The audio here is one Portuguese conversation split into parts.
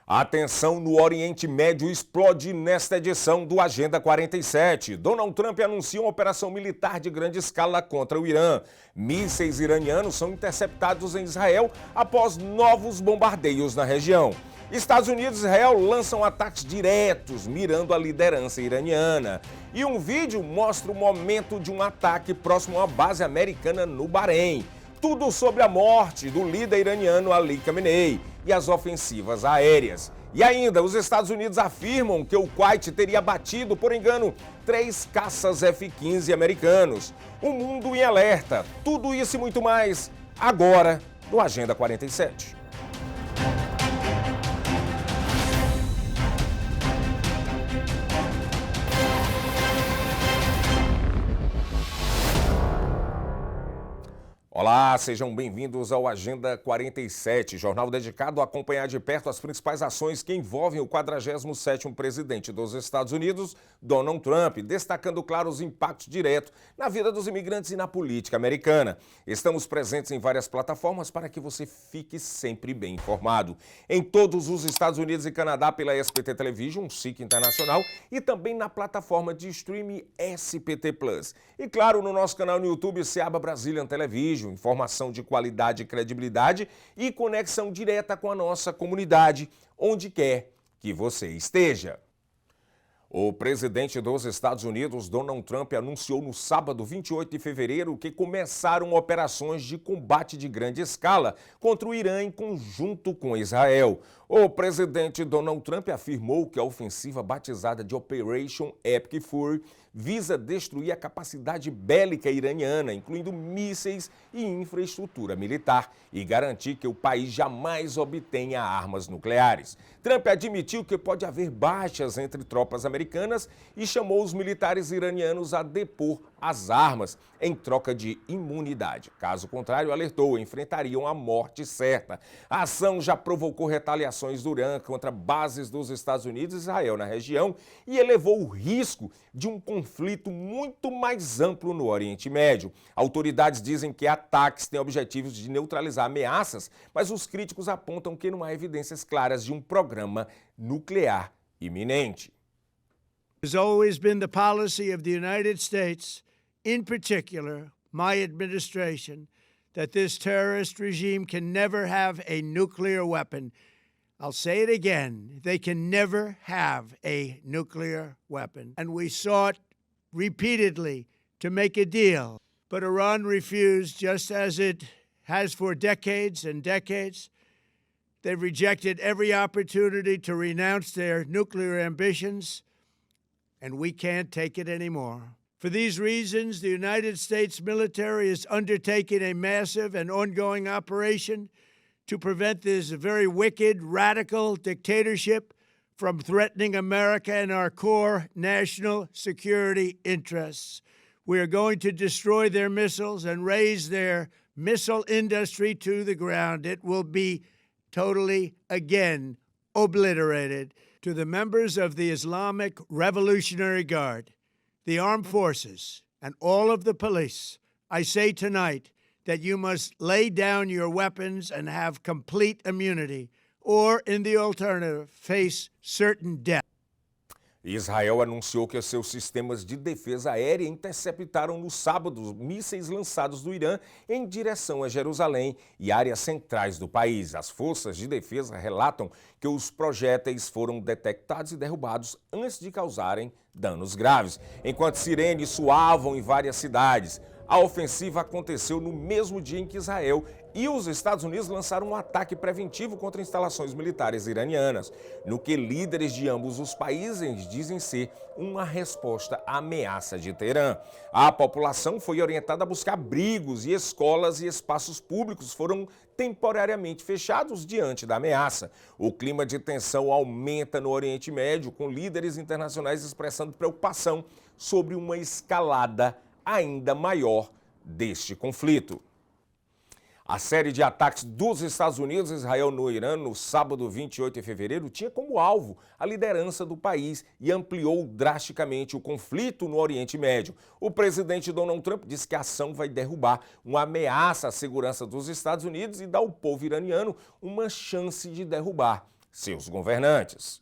A tensão no Oriente Médio explode nesta edição do Agenda 47. Donald Trump anuncia uma operação militar de grande escala contra o Irã. Mísseis iranianos são interceptados em Israel após novos bombardeios na região. Estados Unidos e Israel lançam ataques diretos, mirando a liderança iraniana. E um vídeo mostra o momento de um ataque próximo a uma base americana no Bahrein. Tudo sobre a morte do líder iraniano Ali Khamenei e as ofensivas aéreas. E ainda, os Estados Unidos afirmam que o Kuwait teria batido, por engano, 3 caças F-15 americanos. O mundo em alerta. Tudo isso e muito mais, agora no Agenda 47. Olá, sejam bem-vindos ao Agenda 47, jornal dedicado a acompanhar de perto as principais ações que envolvem o 47º presidente dos Estados Unidos, Donald Trump, destacando, claro, os impactos diretos na vida dos imigrantes e na política americana. Estamos presentes em várias plataformas para que você fique sempre bem informado. Em todos os Estados Unidos e Canadá pela SBT Television, SIC Internacional, e também na plataforma de streaming SBT Plus. E, claro, no nosso canal no YouTube, Seaba Brazilian Television. Informação de qualidade e credibilidade e conexão direta com a nossa comunidade, onde quer que você esteja. O presidente dos Estados Unidos, Donald Trump, anunciou no sábado 28 de fevereiro que começaram operações de combate de grande escala contra o Irã em conjunto com Israel. O presidente Donald Trump afirmou que a ofensiva batizada de Operation Epic Fury visa destruir a capacidade bélica iraniana, incluindo mísseis e infraestrutura militar, e garantir que o país jamais obtenha armas nucleares. Trump admitiu que pode haver baixas entre tropas americanas e chamou os militares iranianos a depor as armas em troca de imunidade. Caso contrário, alertou, enfrentariam a morte certa. A ação já provocou retaliações do Irã contra bases dos Estados Unidos e Israel na região e elevou o risco de um conflito muito mais amplo no Oriente Médio. Autoridades dizem que ataques têm objetivos de neutralizar ameaças, mas os críticos apontam que não há evidências claras de um programa nuclear iminente. It has always been the policy of the United States, in particular, my administration, that this terrorist regime can never have a nuclear weapon. I'll say it again, they can never have a nuclear weapon. And we sought repeatedly to make a deal, but Iran refused, just as it has for decades and decades. They've rejected every opportunity to renounce their nuclear ambitions, and we can't take it anymore. For these reasons, the United States military is undertaking a massive and ongoing operation to prevent this very wicked, radical dictatorship from threatening America and our core national security interests. We are going to destroy their missiles and raise their missile industry to the ground. It will be totally, again, obliterated. To the members of the Islamic Revolutionary Guard, the armed forces, and all of the police, I say tonight that you must lay down your weapons and have complete immunity, or, in the alternative, face certain death. Israel anunciou que seus sistemas de defesa aérea interceptaram no sábado mísseis lançados do Irã em direção a Jerusalém e áreas centrais do país. As forças de defesa relatam que os projéteis foram detectados e derrubados antes de causarem danos graves, enquanto sirenes soavam em várias cidades. A ofensiva aconteceu no mesmo dia em que Israel e os Estados Unidos lançaram um ataque preventivo contra instalações militares iranianas, no que líderes de ambos os países dizem ser uma resposta à ameaça de Teherã. A população foi orientada a buscar abrigos e escolas e espaços públicos foram temporariamente fechados diante da ameaça. O clima de tensão aumenta no Oriente Médio, com líderes internacionais expressando preocupação sobre uma escalada ainda maior deste conflito. A série de ataques dos Estados Unidos e Israel no Irã no sábado 28 de fevereiro tinha como alvo a liderança do país e ampliou drasticamente o conflito no Oriente Médio. O presidente Donald Trump disse que a ação vai derrubar uma ameaça à segurança dos Estados Unidos e dar ao povo iraniano uma chance de derrubar seus governantes.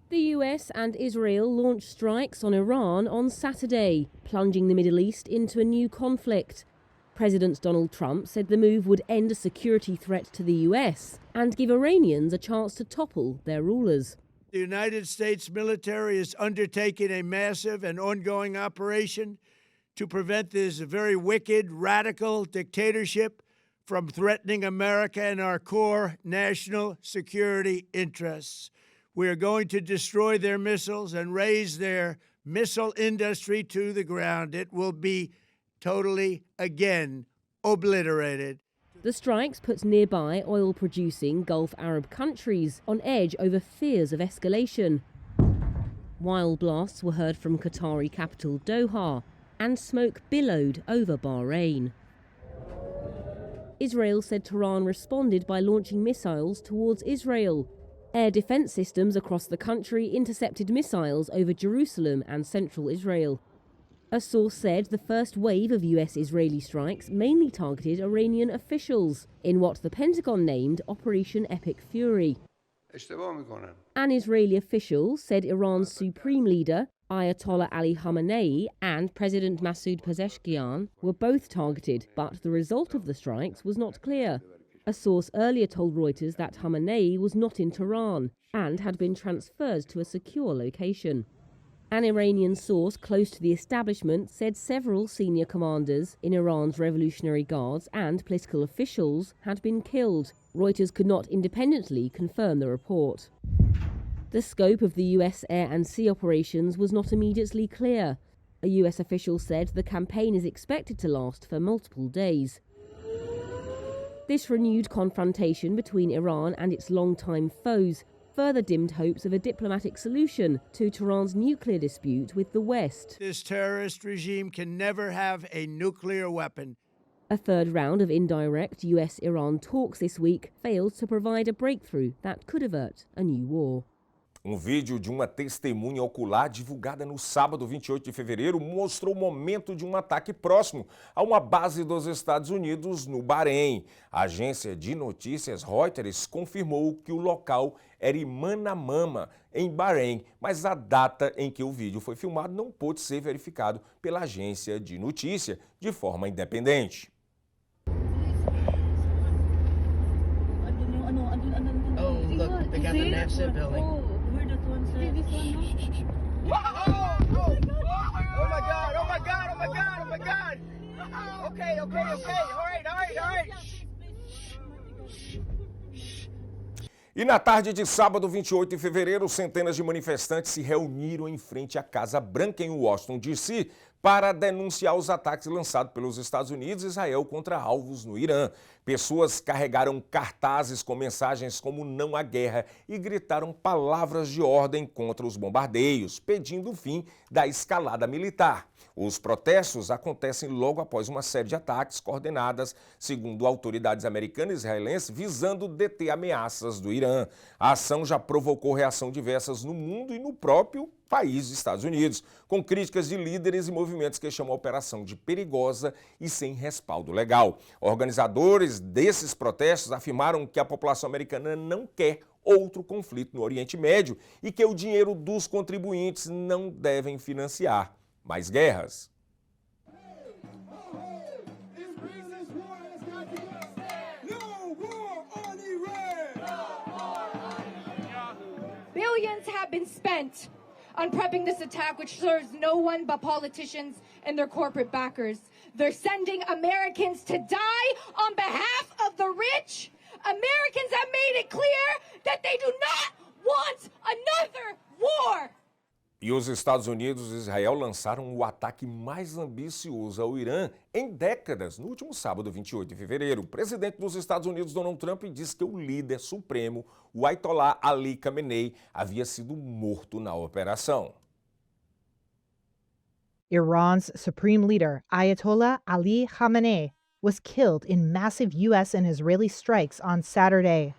The US and Israel launched strikes on Iran on Saturday, plunging the Middle East into a new conflict. President Donald Trump said the move would end a security threat to the US and give Iranians a chance to topple their rulers. The United States military is undertaking a massive and ongoing operation to prevent this very wicked, radical dictatorship from threatening America and our core national security interests. We are going to destroy their missiles and raise their missile industry to the ground. It will be totally, again, obliterated. The strikes put nearby oil-producing Gulf Arab countries on edge over fears of escalation. Wild blasts were heard from Qatari capital Doha, and smoke billowed over Bahrain. Israel said Tehran responded by launching missiles towards Israel. Air defense systems across the country intercepted missiles over Jerusalem and central Israel. A source said the first wave of US-Israeli strikes mainly targeted Iranian officials in what the Pentagon named Operation Epic Fury. An Israeli official said Iran's supreme leader, Ayatollah Ali Khamenei, and President Masoud Pezeshkian were both targeted, but the result of the strikes was not clear. A source earlier told Reuters that Khamenei was not in Tehran and had been transferred to a secure location. An Iranian source close to the establishment said several senior commanders in Iran's Revolutionary Guards and political officials had been killed. Reuters could not independently confirm the report. The scope of the US air and sea operations was not immediately clear. A US official said the campaign is expected to last for multiple days. This renewed confrontation between Iran and its longtime foes further dimmed hopes of a diplomatic solution to Tehran's nuclear dispute with the West. This terrorist regime can never have a nuclear weapon. A third round of indirect US-Iran talks this week failed to provide a breakthrough that could avert a new war. Vídeo de uma testemunha ocular divulgada no sábado 28 de fevereiro mostrou o momento de ataque próximo a uma base dos Estados Unidos no Bahrein. A agência de notícias Reuters confirmou que o local era em Manamama, em Bahrein, mas a data em que o vídeo foi filmado não pôde ser verificado pela agência de notícia de forma independente. Oh, look, they got the NASA building. Oh my God. Okay. All right. E na tarde de sábado, 28 de fevereiro, centenas de manifestantes se reuniram em frente à Casa Branca em Washington, D.C., para denunciar os ataques lançados pelos Estados Unidos e Israel contra alvos no Irã. Pessoas carregaram cartazes com mensagens como "não à guerra" e gritaram palavras de ordem contra os bombardeios, pedindo o fim da escalada militar. Os protestos acontecem logo após uma série de ataques coordenadas, segundo autoridades americanas e israelenses, visando deter ameaças do Irã. A ação já provocou reação diversas no mundo e no próprio país, Estados Unidos, com críticas de líderes e movimentos que chamam a operação de perigosa e sem respaldo legal. Organizadores desses protestos afirmaram que a população americana não quer outro conflito no Oriente Médio e que o dinheiro dos contribuintes não devem financiar mais guerras. Billions have been spent on prepping this attack, which serves no one but politicians and their corporate backers. They're sending Americans to die on behalf of the rich. Americans have made it clear that they do not want another war. E os Estados Unidos e Israel lançaram o ataque mais ambicioso ao Irã em décadas, no último sábado, 28 de fevereiro. O presidente dos Estados Unidos, Donald Trump, disse que o líder supremo, o Ayatollah Ali Khamenei, havia sido morto na operação. Iran's supreme leader, Ayatollah Ali Khamenei, was killed in massive U.S. and Israeli strikes on Saturday.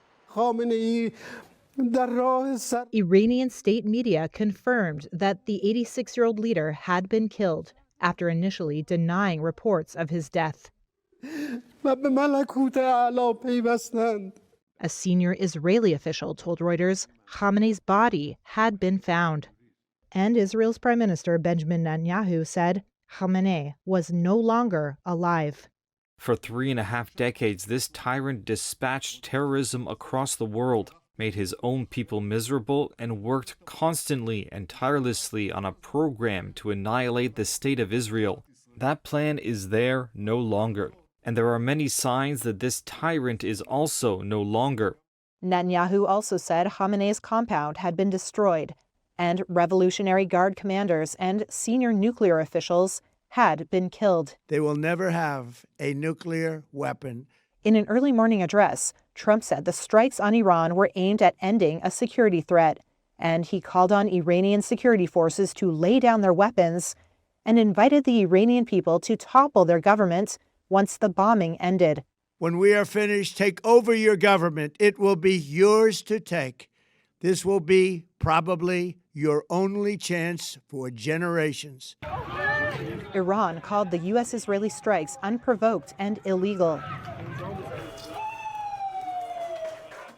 Iranian state media confirmed that the 86-year-old leader had been killed after initially denying reports of his death. A senior Israeli official told Reuters Khamenei's body had been found. And Israel's Prime Minister Benjamin Netanyahu said Khamenei was no longer alive. For 3.5 decades, this tyrant dispatched terrorism across the world, made his own people miserable, and worked constantly and tirelessly on a program to annihilate the state of Israel. That plan is there no longer, and there are many signs that this tyrant is also no longer. Netanyahu also said Khamenei's compound had been destroyed, and Revolutionary Guard commanders and senior nuclear officials had been killed. They will never have a nuclear weapon. In an early morning address, Trump said the strikes on Iran were aimed at ending a security threat, and he called on Iranian security forces to lay down their weapons and invited the Iranian people to topple their government once the bombing ended. When we are finished, take over your government. It will be yours to take. This will be probably your only chance for generations. Iran called the U.S.-Israeli strikes unprovoked and illegal.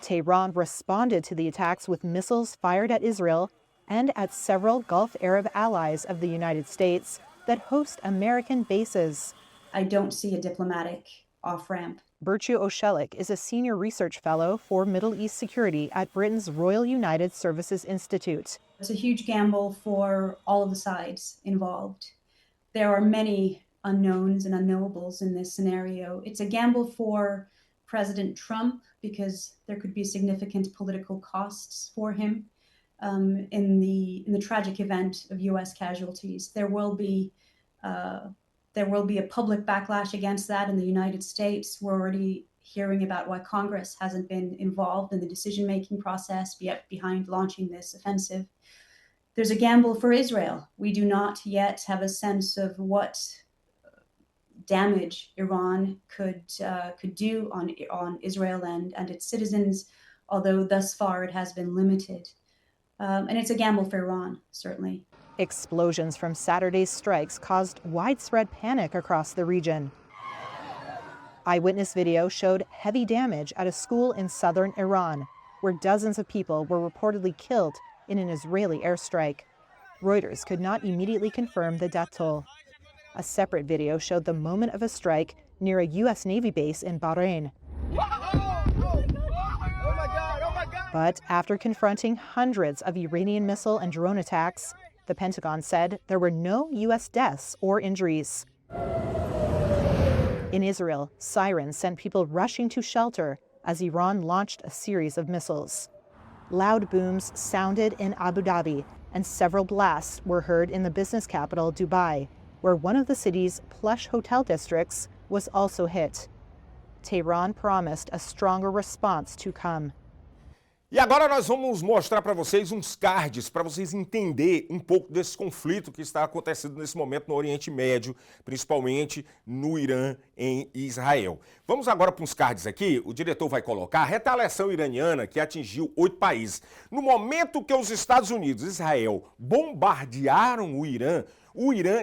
Tehran responded to the attacks with missiles fired at Israel and at several Gulf Arab allies of the United States that host American bases. I don't see a diplomatic off-ramp. Burcu Ocelik is a senior research fellow for Middle East security at Britain's Royal United Services Institute. It's a huge gamble for all of the sides involved. There are many unknowns and unknowables in this scenario. It's a gamble for President Trump because there could be significant political costs for him in the tragic event of U.S. casualties. There will be a public backlash against that in the United States. We're already hearing about why Congress hasn't been involved in the decision-making process behind launching this offensive. There's a gamble for Israel. We do not yet have a sense of what damage Iran could do on Israel and its citizens, although thus far it has been limited. And it's a gamble for Iran, certainly. Explosions from Saturday's strikes caused widespread panic across the region. Eyewitness video showed heavy damage at a school in southern Iran, where dozens of people were reportedly killed in an Israeli airstrike. Reuters could not immediately confirm the death toll. A separate video showed the moment of a strike near a U.S. Navy base in Bahrain. But after confronting hundreds of Iranian missile and drone attacks, the Pentagon said there were no U.S. deaths or injuries. In Israel, sirens sent people rushing to shelter as Iran launched a series of missiles. Loud booms sounded in Abu Dhabi, and several blasts were heard in the business capital, Dubai, where one of the city's plush hotel districts was also hit. Tehran promised a stronger response to come. E agora nós vamos mostrar para vocês uns cards para vocês entenderem um pouco desse conflito que está acontecendo nesse momento no Oriente Médio, principalmente no Irã, em Israel. Vamos agora para uns cards aqui, o diretor vai colocar a retaliação iraniana que atingiu 8 países. No momento que os Estados Unidos e Israel bombardearam o Irã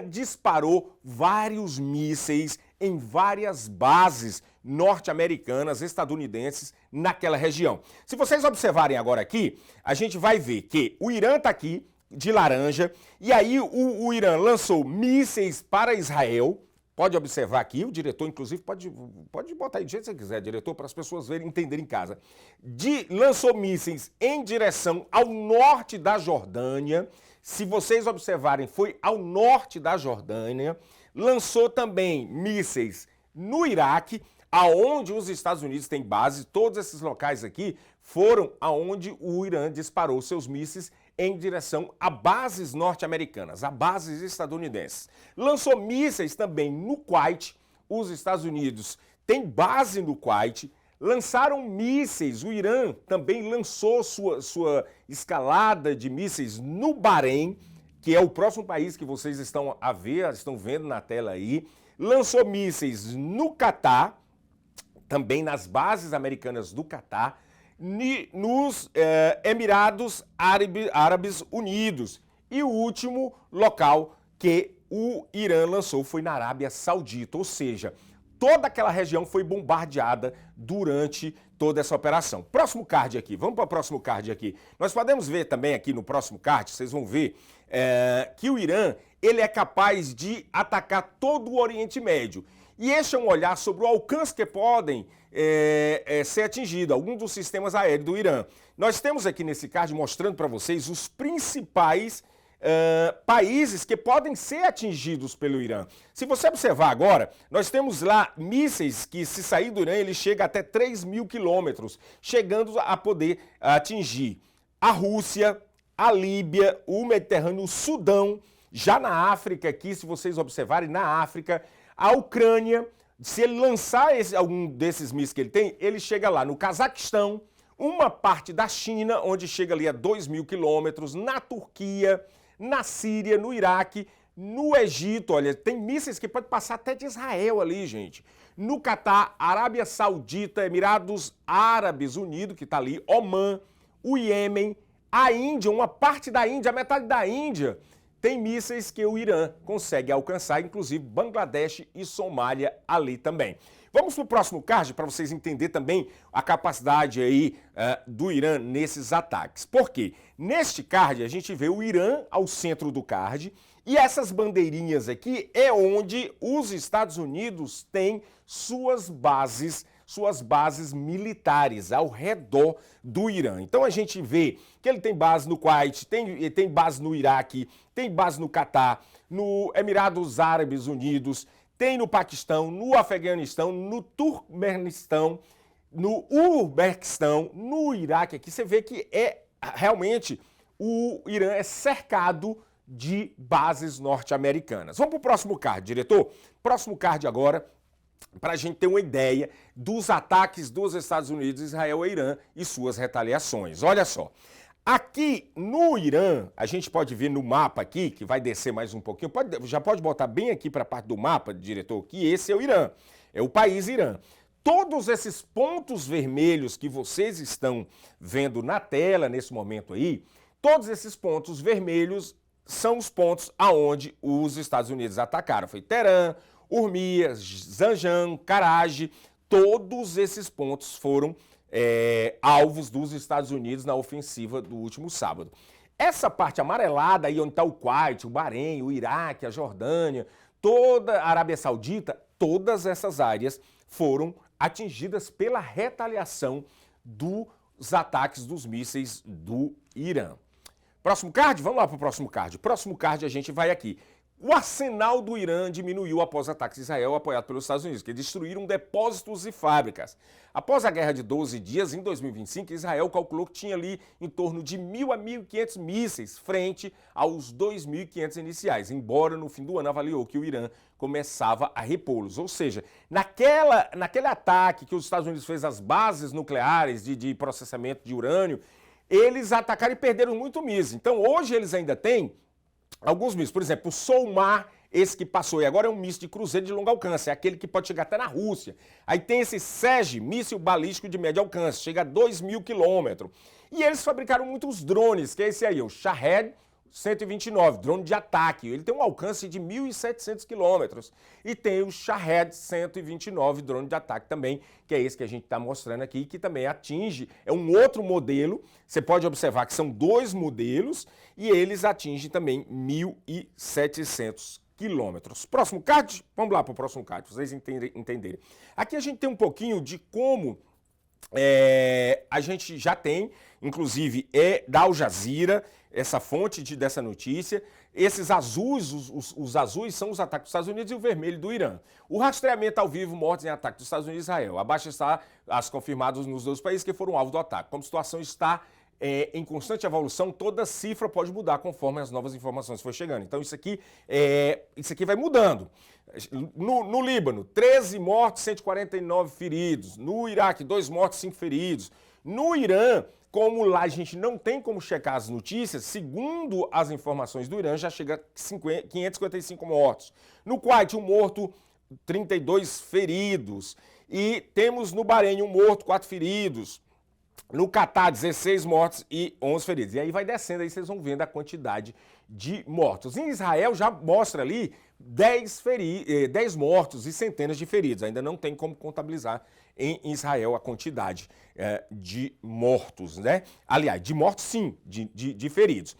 disparou vários mísseis em várias bases norte-americanas, estadunidenses, naquela região. Se vocês observarem agora aqui, a gente vai ver que o Irã está aqui, de laranja, e aí o Irã lançou mísseis para Israel. Pode observar aqui, o diretor, inclusive, pode botar aí do jeito que você quiser, diretor, para as pessoas verem e entenderem em casa. Lançou mísseis em direção ao norte da Jordânia. Se vocês observarem, foi ao norte da Jordânia. Lançou também mísseis no Iraque, aonde os Estados Unidos têm base. Todos esses locais aqui foram aonde o Irã disparou seus mísseis em direção a bases norte-americanas, a bases estadunidenses. Lançou mísseis também no Kuwait. Os Estados Unidos têm base no Kuwait. Lançaram mísseis, o Irã também lançou sua escalada de mísseis no Bahrein, que é o próximo país que vocês estão vendo na tela aí. Lançou mísseis no Catar, também nas bases americanas do Catar, nos Emirados Árabes Unidos. E o último local que o Irã lançou foi na Arábia Saudita, ou seja, toda aquela região foi bombardeada durante toda essa operação. Próximo card aqui, vamos para o próximo card aqui. Nós podemos ver também aqui no próximo card, vocês vão ver que o Irã, ele é capaz de atacar todo o Oriente Médio. E este é um olhar sobre o alcance que podem ser atingidos, alguns dos sistemas aéreos do Irã. Nós temos aqui nesse card mostrando para vocês os principais países que podem ser atingidos pelo Irã. Se você observar agora, nós temos lá mísseis que, se sair do Irã, ele chega até 3.000 quilômetros, chegando a poder atingir a Rússia, a Líbia, o Mediterrâneo, o Sudão, já na África aqui, se vocês observarem, na África, a Ucrânia. Se ele lançar algum desses mísseis que ele tem, ele chega lá no Cazaquistão, uma parte da China, onde chega ali a 2.000 quilômetros, na Turquia, na Síria, no Iraque, no Egito, olha, tem mísseis que podem passar até de Israel ali, gente. No Catar, Arábia Saudita, Emirados Árabes Unidos, que está ali, Omã, o Iêmen, a Índia, uma parte da Índia, a metade da Índia, tem mísseis que o Irã consegue alcançar, inclusive Bangladesh e Somália ali também. Vamos para o próximo card para vocês entenderem também a capacidade aí do Irã nesses ataques. Por quê? Neste card a gente vê o Irã ao centro do card e essas bandeirinhas aqui é onde os Estados Unidos têm suas bases militares ao redor do Irã. Então a gente vê que ele tem base no Kuwait, tem base no Iraque, tem base no Catar, no Emirados Árabes Unidos, tem no Paquistão, no Afeganistão, no Turkmenistão, no Uzbequistão, no Iraque. Aqui você vê que realmente o Irã é cercado de bases norte-americanas. Vamos para o próximo card, diretor? Próximo card agora, para a gente ter uma ideia dos ataques dos Estados Unidos, Israel e Irã e suas retaliações. Olha só, aqui no Irã, a gente pode ver no mapa aqui, que vai descer mais um pouquinho, já pode botar bem aqui para a parte do mapa, diretor, que esse é o Irã, é o país Irã. Todos esses pontos vermelhos que vocês estão vendo na tela nesse momento aí, todos esses pontos vermelhos são os pontos aonde os Estados Unidos atacaram. Foi Teherã, Urmia, Zanjan, Karaj, todos esses pontos foram alvos dos Estados Unidos na ofensiva do último sábado. Essa parte amarelada aí onde está o Kuwait, o Bahrein, o Iraque, a Jordânia, toda a Arábia Saudita, todas essas áreas foram atingidas pela retaliação dos ataques dos mísseis do Irã. Próximo card? Vamos lá para o próximo card. Próximo card a gente vai aqui. O arsenal do Irã diminuiu após ataques de Israel apoiado pelos Estados Unidos, que destruíram depósitos e fábricas. Após a guerra de 12 dias, em 2025, Israel calculou que tinha ali em torno de 1.000 a 1.500 mísseis frente aos 2.500 iniciais, embora no fim do ano avaliou que o Irã começava a repô-los. Ou seja, naquele ataque que os Estados Unidos fez às bases nucleares de processamento de urânio, eles atacaram e perderam muito mísseis. Então hoje eles ainda têm alguns mísseis, por exemplo, o Solmar, esse que passou, e agora é um míssil de cruzeiro de longo alcance, é aquele que pode chegar até na Rússia. Aí tem esse SEG, míssil balístico de médio alcance, chega a 2.000 quilômetros. E eles fabricaram muitos drones, que é esse aí, o Shahed 129, drone de ataque. Ele tem um alcance de 1.700 quilômetros. E tem o Shahed 129, drone de ataque também, que é esse que a gente está mostrando aqui, que também atinge, é um outro modelo. Você pode observar que são dois modelos e eles atingem também 1.700 quilômetros. Próximo card? Vamos lá para o próximo card, para vocês entenderem. Aqui a gente tem um pouquinho de como a gente já tem, inclusive da Al Jazeera, essa fonte dessa notícia. Esses azuis, os azuis são os ataques dos Estados Unidos e o vermelho do Irã. O rastreamento ao vivo, mortes em ataque dos Estados Unidos e Israel. Abaixo está as confirmadas nos dois países que foram alvo do ataque. Como a situação está em constante evolução, toda cifra pode mudar conforme as novas informações for chegando. Então isso aqui vai mudando. No Líbano, 13 mortos, 149 feridos. No Iraque, 2 mortos, 5 feridos. No Irã, como lá a gente não tem como checar as notícias, segundo as informações do Irã, já chega a 555 mortos. No Kuwait, 1 morto, 32 feridos. E temos no Bahrein 1 morto, 4 feridos. No Catar, 16 mortos e 11 feridos. E aí vai descendo, aí vocês vão vendo a quantidade de mortos. Em Israel já mostra ali 10 mortos e centenas de feridos. Ainda não tem como contabilizar em Israel a quantidade de mortos, né? Aliás, de mortos sim, de feridos.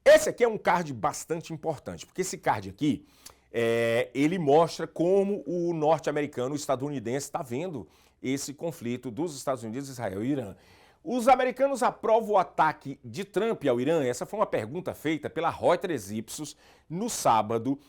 Esse aqui é um card bastante importante, porque esse card aqui, ele mostra como o norte-americano, o estadunidense, está vendo esse conflito dos Estados Unidos, Israel e Irã. Os americanos aprovam o ataque de Trump ao Irã? Essa foi uma pergunta feita pela Reuters Ipsos no sábado,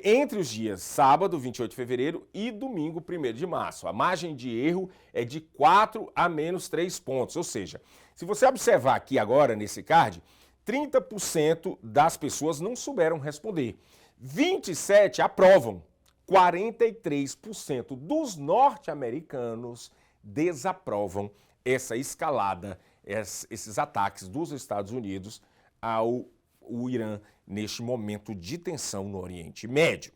entre os dias sábado, 28 de fevereiro, e domingo, 1º de março. A margem de erro é de 4 a menos 3 pontos. Ou seja, se você observar aqui agora nesse card, 30% das pessoas não souberam responder. 27% aprovam. 43% dos norte-americanos desaprovam essa escalada, esses ataques dos Estados Unidos ao Irã neste momento de tensão no Oriente Médio.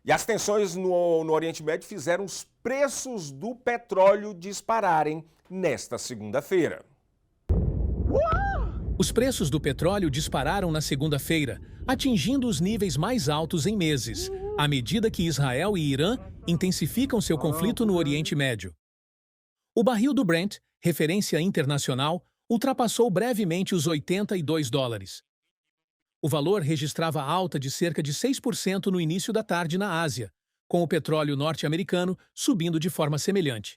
E as tensões no Oriente Médio fizeram os preços do petróleo dispararem nesta segunda-feira. Os preços do petróleo dispararam na segunda-feira, atingindo os níveis mais altos em meses, à medida que Israel e Irã intensificam seu conflito no Oriente Médio. O barril do Brent, referência internacional, ultrapassou brevemente os $82. O valor registrava alta de cerca de 6% no início da tarde na Ásia, com o petróleo norte-americano subindo de forma semelhante.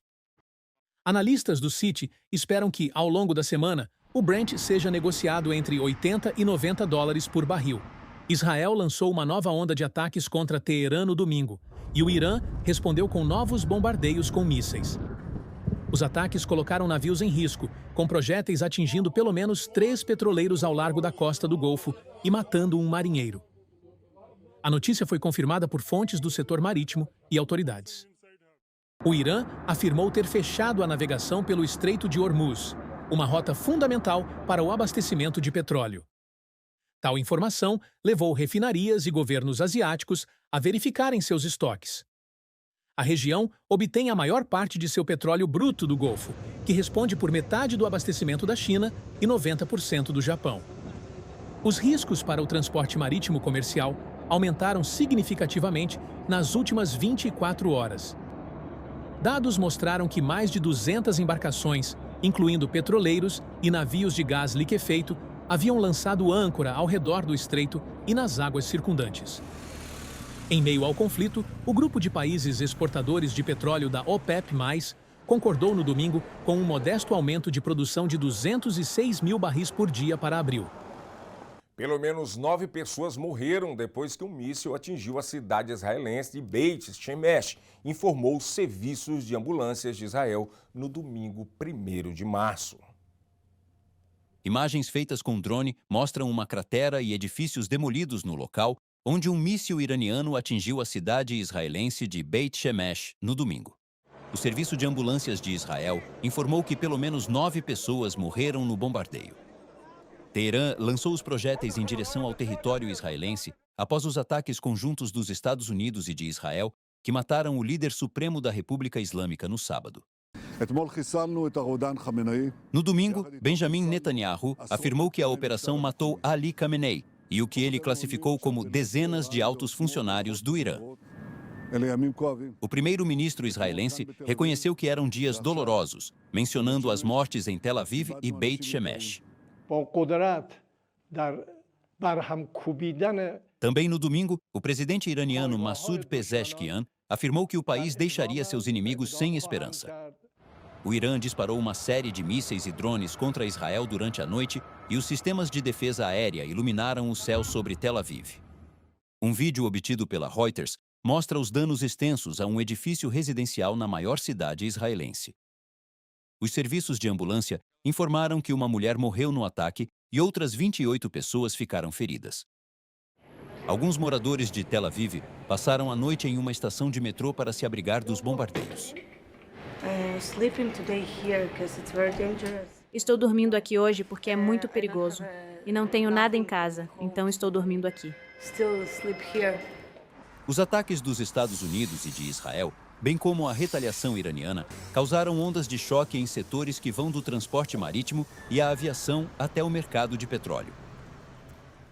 Analistas do Citi esperam que, ao longo da semana, o Brent seja negociado entre $80 e $90 por barril. Israel lançou uma nova onda de ataques contra Teherã no domingo, e o Irã respondeu com novos bombardeios com mísseis. Os ataques colocaram navios em risco, com projéteis atingindo pelo menos 3 petroleiros ao largo da costa do Golfo e matando um marinheiro. A notícia foi confirmada por fontes do setor marítimo e autoridades. O Irã afirmou ter fechado a navegação pelo Estreito de Hormuz, uma rota fundamental para o abastecimento de petróleo. Tal informação levou refinarias e governos asiáticos a verificarem seus estoques. A região obtém a maior parte de seu petróleo bruto do Golfo, que responde por metade do abastecimento da China e 90% do Japão. Os riscos para o transporte marítimo comercial aumentaram significativamente nas últimas 24 horas. Dados mostraram que mais de 200 embarcações, incluindo petroleiros e navios de gás liquefeito, haviam lançado âncora ao redor do estreito e nas águas circundantes. Em meio ao conflito, o grupo de países exportadores de petróleo da OPEP+, concordou no domingo com um modesto aumento de produção de 206 mil barris por dia para abril. Pelo menos 9 pessoas morreram depois que um míssil atingiu a cidade israelense de Beit Shemesh, informou os serviços de ambulâncias de Israel no domingo 1º de março. Imagens feitas com drone mostram uma cratera e edifícios demolidos no local, onde um míssil iraniano atingiu a cidade israelense de Beit Shemesh no domingo. O Serviço de Ambulâncias de Israel informou que pelo menos 9 pessoas morreram no bombardeio. Teherã lançou os projéteis em direção ao território israelense após os ataques conjuntos dos Estados Unidos e de Israel, que mataram o líder supremo da República Islâmica no sábado. No domingo, Benjamin Netanyahu afirmou que a operação matou Ali Khamenei, e o que ele classificou como dezenas de altos funcionários do Irã. O primeiro-ministro israelense reconheceu que eram dias dolorosos, mencionando as mortes em Tel Aviv e Beit Shemesh. Também no domingo, o presidente iraniano Massoud Pezeshkian afirmou que o país deixaria seus inimigos sem esperança. O Irã disparou uma série de mísseis e drones contra Israel durante a noite e os sistemas de defesa aérea iluminaram o céu sobre Tel Aviv. Um vídeo obtido pela Reuters mostra os danos extensos a um edifício residencial na maior cidade israelense. Os serviços de ambulância informaram que uma mulher morreu no ataque e outras 28 pessoas ficaram feridas. Alguns moradores de Tel Aviv passaram a noite em uma estação de metrô para se abrigar dos bombardeios. Estou dormindo aqui hoje porque é muito perigoso. E não tenho nada em casa, então estou dormindo aqui. Os ataques dos Estados Unidos e de Israel bem como a retaliação iraniana, causaram ondas de choque em setores que vão do transporte marítimo e a aviação até o mercado de petróleo.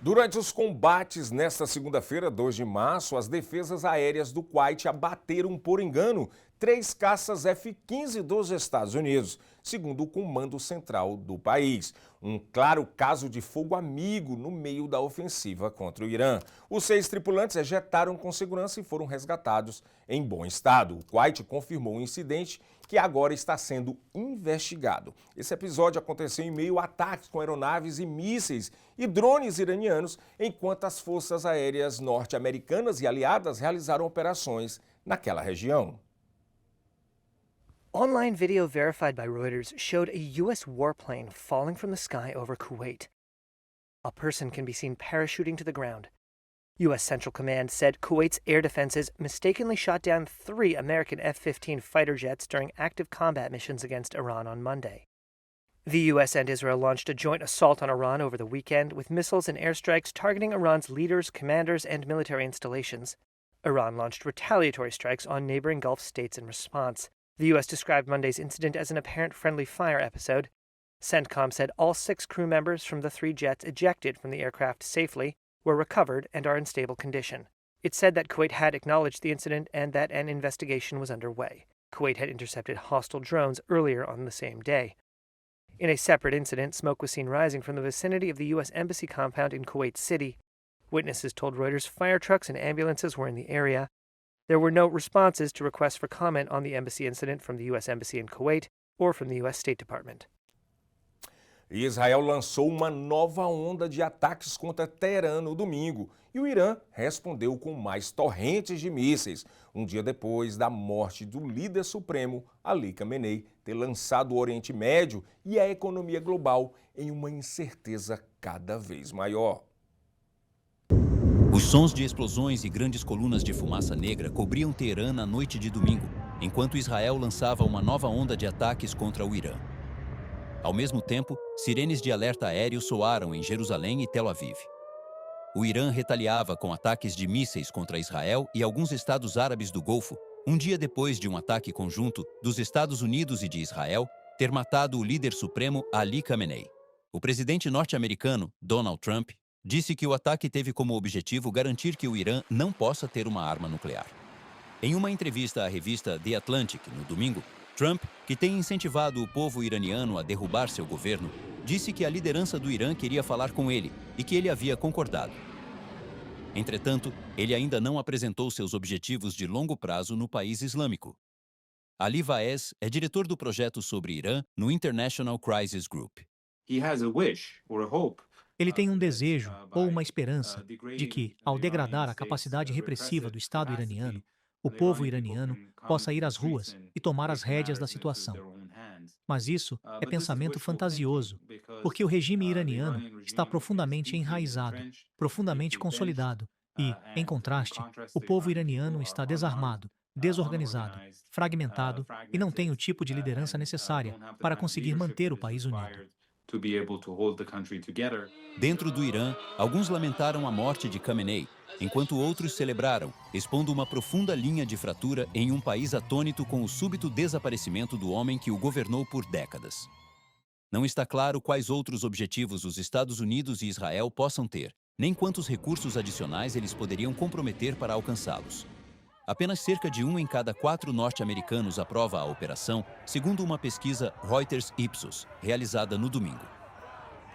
Durante os combates nesta segunda-feira, 2 de março, as defesas aéreas do Kuwait abateram por engano 3 caças F-15 dos Estados Unidos, segundo o comando central do país. Um claro caso de fogo amigo no meio da ofensiva contra o Irã. Os 6 tripulantes ejetaram com segurança e foram resgatados em bom estado. O Kuwait confirmou o incidente, que agora está sendo investigado. Esse episódio aconteceu em meio a ataques com aeronaves e mísseis e drones iranianos, enquanto as forças aéreas norte-americanas e aliadas realizaram operações naquela região. Online video verified by Reuters showed a U.S. warplane falling from the sky over Kuwait. A person can be seen parachuting to the ground. U.S. Central Command said Kuwait's air defenses mistakenly shot down 3 American F-15 fighter jets during active combat missions against Iran on Monday. The U.S. and Israel launched a joint assault on Iran over the weekend, with missiles and airstrikes targeting Iran's leaders, commanders, and military installations. Iran launched retaliatory strikes on neighboring Gulf states in response. The U.S. described Monday's incident as an apparent friendly fire episode. CENTCOM said all 6 crew members from the 3 jets ejected from the aircraft safely were recovered and are in stable condition. It said that Kuwait had acknowledged the incident and that an investigation was underway. Kuwait had intercepted hostile drones earlier on the same day. In a separate incident, smoke was seen rising from the vicinity of the U.S. Embassy compound in Kuwait City. Witnesses told Reuters fire trucks and ambulances were in the area. There were no responses to requests for comment on the embassy incident from the U.S. Embassy in Kuwait or from the U.S. State Department. Israel lançou uma nova onda de ataques contra Teherã no domingo e o Irã respondeu com mais torrentes de mísseis, um dia depois da morte do líder supremo Ali Khamenei ter lançado o Oriente Médio e a economia global em uma incerteza cada vez maior. Os sons de explosões e grandes colunas de fumaça negra cobriam Teherã na noite de domingo, enquanto Israel lançava uma nova onda de ataques contra o Irã. Ao mesmo tempo, sirenes de alerta aéreo soaram em Jerusalém e Tel Aviv. O Irã retaliava com ataques de mísseis contra Israel e alguns estados árabes do Golfo, um dia depois de um ataque conjunto dos Estados Unidos e de Israel ter matado o líder supremo Ali Khamenei. O presidente norte-americano, Donald Trump, disse que o ataque teve como objetivo garantir que o Irã não possa ter uma arma nuclear. Em uma entrevista à revista The Atlantic, no domingo, Trump, que tem incentivado o povo iraniano a derrubar seu governo, disse que a liderança do Irã queria falar com ele e que ele havia concordado. Entretanto, ele ainda não apresentou seus objetivos de longo prazo no país islâmico. Ali Vaez é diretor do projeto sobre Irã no International Crisis Group. Ele tem um desejo ou uma esperança de que, ao degradar a capacidade repressiva do Estado iraniano, o povo iraniano possa ir às ruas e tomar as rédeas da situação. Mas isso é pensamento fantasioso, porque o regime iraniano está profundamente enraizado, profundamente consolidado e, em contraste, o povo iraniano está desarmado, desorganizado, fragmentado e não tem o tipo de liderança necessária para conseguir manter o país unido. Dentro do Irã, alguns lamentaram a morte de Khamenei, enquanto outros celebraram, expondo uma profunda linha de fratura em um país atônito com o súbito desaparecimento do homem que o governou por décadas. Não está claro quais outros objetivos os Estados Unidos e Israel possam ter, nem quantos recursos adicionais eles poderiam comprometer para alcançá-los. Apenas cerca de 1 em cada 4 norte-americanos aprova a operação, segundo uma pesquisa Reuters-Ipsos, realizada no domingo.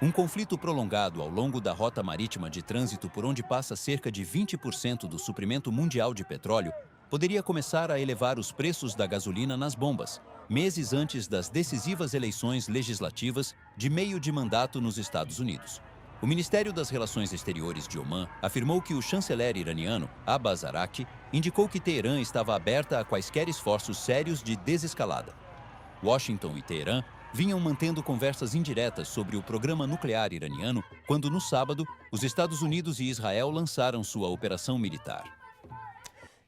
Um conflito prolongado ao longo da rota marítima de trânsito por onde passa cerca de 20% do suprimento mundial de petróleo poderia começar a elevar os preços da gasolina nas bombas, meses antes das decisivas eleições legislativas de meio de mandato nos Estados Unidos. O Ministério das Relações Exteriores de Omã afirmou que o chanceler iraniano, Abbas Araqchi, indicou que Teherã estava aberta a quaisquer esforços sérios de desescalada. Washington e Teherã vinham mantendo conversas indiretas sobre o programa nuclear iraniano quando, no sábado, os Estados Unidos e Israel lançaram sua operação militar.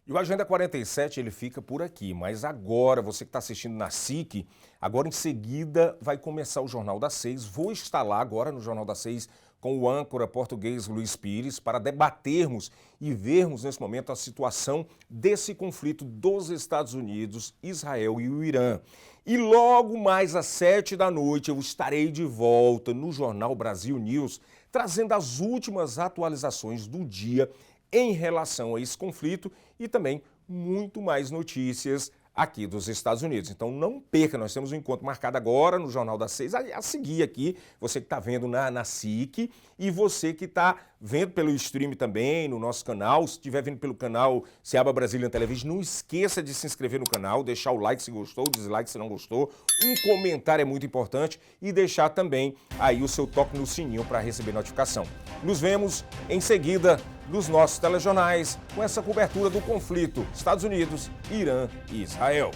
E o Agenda 47 ele fica por aqui, mas agora, você que está assistindo na SIC, agora em seguida vai começar o Jornal das 6. Vou estar lá agora no Jornal das 6 com o âncora português Luiz Pires para debatermos e vermos nesse momento a situação desse conflito dos Estados Unidos, Israel e o Irã. E logo mais às 7 da noite eu estarei de volta no Jornal Brasil News, trazendo as últimas atualizações do dia em relação a esse conflito e também muito mais notícias aqui dos Estados Unidos. Então não perca, nós temos um encontro marcado agora no Jornal das 6, a seguir aqui, você que está vendo na SIC e você que está vendo pelo stream também, no nosso canal, se estiver vendo pelo canal Seaba Brazilian Television, não esqueça de se inscrever no canal, deixar o like se gostou, o dislike se não gostou, um comentário é muito importante e deixar também aí o seu toque no sininho para receber notificação. Nos vemos em seguida dos nossos telejornais com essa cobertura do conflito Estados Unidos, Irã e Israel.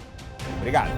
Obrigado.